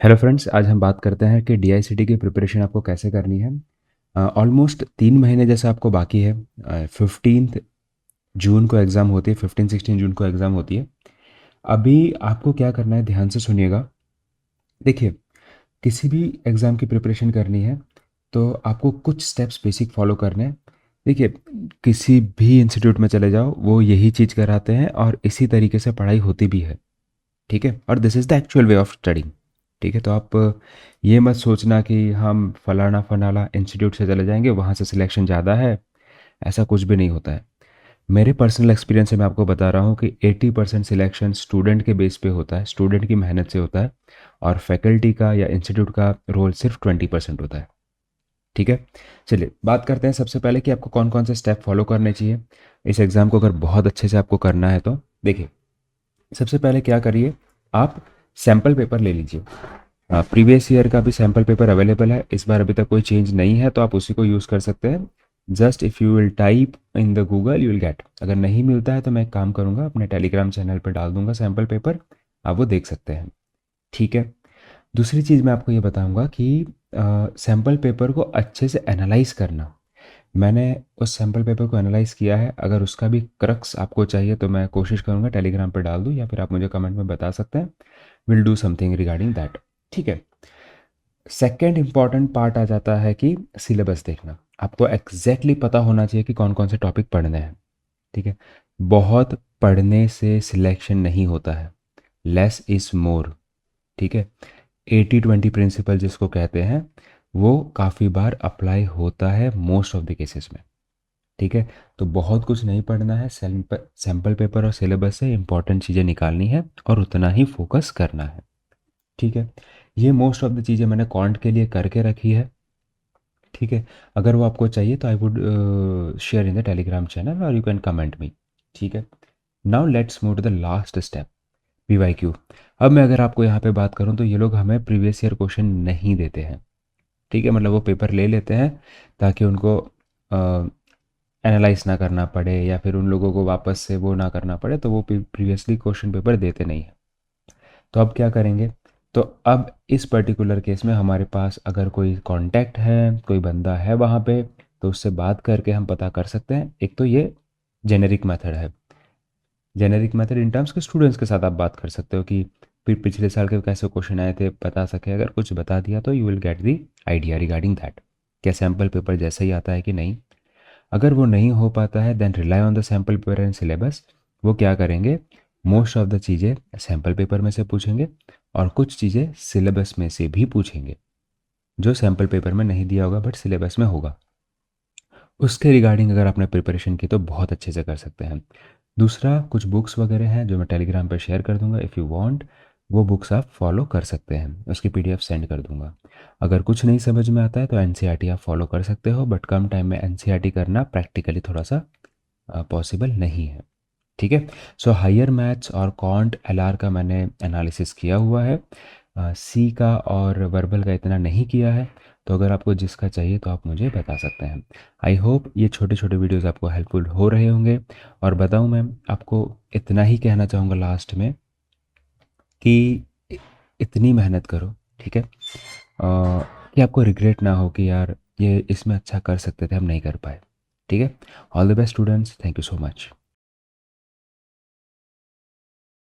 Hello friends, आज हम बात करते हैं कि डीआईसीटी की प्रिपरेशन आपको कैसे करनी है। ऑलमोस्ट 3 महीने जैसा आपको बाकी है। 15 जून को एग्ज़ाम होती है, 15-16 जून को एग्ज़ाम होती है। अभी आपको क्या करना है, ध्यान से सुनिएगा। देखिए, किसी भी एग्ज़ाम की प्रिपरेशन करनी है तो आपको कुछ स्टेप्स बेसिक फॉलो करने हैं। देखिए, किसी भी इंस्टीट्यूट में चले जाओ, वो यही चीज़ कराते हैं और इसी तरीके से पढ़ाई होती भी है। ठीक है, और this is the actual way of studying. ठीक है, तो आप ये मत सोचना कि हम फलाना फलाना इंस्टीट्यूट से चले जाएंगे, वहाँ से सिलेक्शन ज़्यादा है। ऐसा कुछ भी नहीं होता है। मेरे पर्सनल एक्सपीरियंस से मैं आपको बता रहा हूँ कि 80% सिलेक्शन स्टूडेंट के बेस पे होता है, स्टूडेंट की मेहनत से होता है। और फैकल्टी का या इंस्टीट्यूट का रोल सिर्फ 20% होता है। ठीक है, चलिए बात करते हैं सबसे पहले कि आपको कौन कौन से स्टेप फॉलो करने चाहिए इस एग्ज़ाम को अगर बहुत अच्छे से आपको करना है तो। देखिए, सबसे पहले क्या करिए, आप सैम्पल पेपर ले लीजिए। प्रीवियस ईयर का भी सैम्पल पेपर अवेलेबल है, इस बार अभी तक कोई चेंज नहीं है तो आप उसी को यूज़ कर सकते हैं। Just if you will type in the Google you will get. अगर नहीं मिलता है तो मैं एक काम करूँगा, अपने टेलीग्राम चैनल पर डाल दूंगा सैम्पल पेपर, आप वो देख सकते हैं। ठीक है, दूसरी चीज़ मैं आपको ये बताऊंगा कि सैम्पल पेपर को अच्छे से एनालाइज करना। मैंने उस सैम्पल पेपर को एनालाइज़ किया है, अगर उसका भी क्रक्स आपको चाहिए तो मैं कोशिश करूँगा टेलीग्राम पर डाल दूँ, या फिर आप मुझे कमेंट में बता सकते हैं। Will do something regarding that. ठीक है, सेकेंड इंपॉर्टेंट पार्ट आ जाता है कि सिलेबस देखना। आपको एग्जैक्टली पता होना चाहिए कि कौन कौन से टॉपिक पढ़ने हैं। ठीक है, बहुत पढ़ने से सिलेक्शन नहीं होता है, लेस इज़ मोर। ठीक है, 80-20 प्रिंसिपल जिसको कहते हैं, वो काफ़ी बार अप्लाई होता है मोस्ट ऑफ द केसेस में। ठीक है, तो बहुत कुछ नहीं पढ़ना है, सैम्पल पेपर और सिलेबस से इंपॉर्टेंट चीज़ें निकालनी है और उतना ही फोकस करना है। ठीक है, ये मोस्ट ऑफ द चीज़ें मैंने कॉन्ट के लिए करके रखी है। ठीक है, अगर वो आपको चाहिए तो I would share in the telegram channel और यू कैन कमेंट मी। ठीक है, now let's move to the last step, PYQ. अब मैं अगर आपको यहाँ पे बात करूँ तो ये लोग हमें प्रीवियस ईयर क्वेश्चन नहीं देते हैं। ठीक है, मतलब वो पेपर ले लेते हैं ताकि उनको एनालाइज ना करना पड़े या फिर उन लोगों को वापस से वो ना करना पड़े, तो वो प्रीवियसली क्वेश्चन पेपर देते नहीं हैं। तो अब क्या करेंगे, तो अब इस पर्टिकुलर केस में हमारे पास अगर कोई कांटेक्ट है, कोई बंदा है वहाँ पे, तो उससे बात करके हम पता कर सकते हैं। एक तो ये जेनेरिक मेथड है, जेनेरिक मेथड इन टर्म्स के स्टूडेंट्स के साथ आप बात कर सकते हो कि फिर पिछले साल के कैसे क्वेश्चन आए थे बता सके। अगर कुछ बता दिया तो you will get the idea regarding that, क्या सैम्पल पेपर जैसा ही आता है कि नहीं। अगर वो नहीं हो पाता है then rely on the sample paper and syllabus. वो क्या करेंगे, मोस्ट ऑफ द चीज़ें सैम्पल पेपर में से पूछेंगे और कुछ चीज़ें सिलेबस में से भी पूछेंगे, जो सैम्पल पेपर में नहीं दिया होगा बट सिलेबस में होगा। उसके रिगार्डिंग अगर आपने प्रिपरेशन की तो बहुत अच्छे से कर सकते हैं। दूसरा, कुछ बुक्स वगैरह हैं जो मैं टेलीग्राम पर शेयर कर दूंगा, इफ़ यू वांट वो बुक्स आप फॉलो कर सकते हैं, उसकी पीडीएफ सेंड कर दूंगा। अगर कुछ नहीं समझ में आता है तो एनसीईआरटी आप फॉलो कर सकते हो, बट कम टाइम में एनसीईआरटी करना प्रैक्टिकली थोड़ा सा पॉसिबल नहीं है। ठीक है, सो हायर मैथ्स और कॉन्ट एलआर का मैंने एनालिसिस किया हुआ है, सी का और वर्बल का इतना नहीं किया है। तो अगर आपको जिसका चाहिए तो आप मुझे बता सकते हैं। आई होप ये छोटे छोटे वीडियोस आपको हेल्पफुल हो रहे होंगे। और बताऊं, मैं आपको इतना ही कहना चाहूँगा लास्ट में कि इतनी मेहनत करो। ठीक है, कि आपको रिग्रेट ना हो कि यार ये इसमें अच्छा कर सकते थे, हम नहीं कर पाए। ठीक है, all the best students, thank you so much.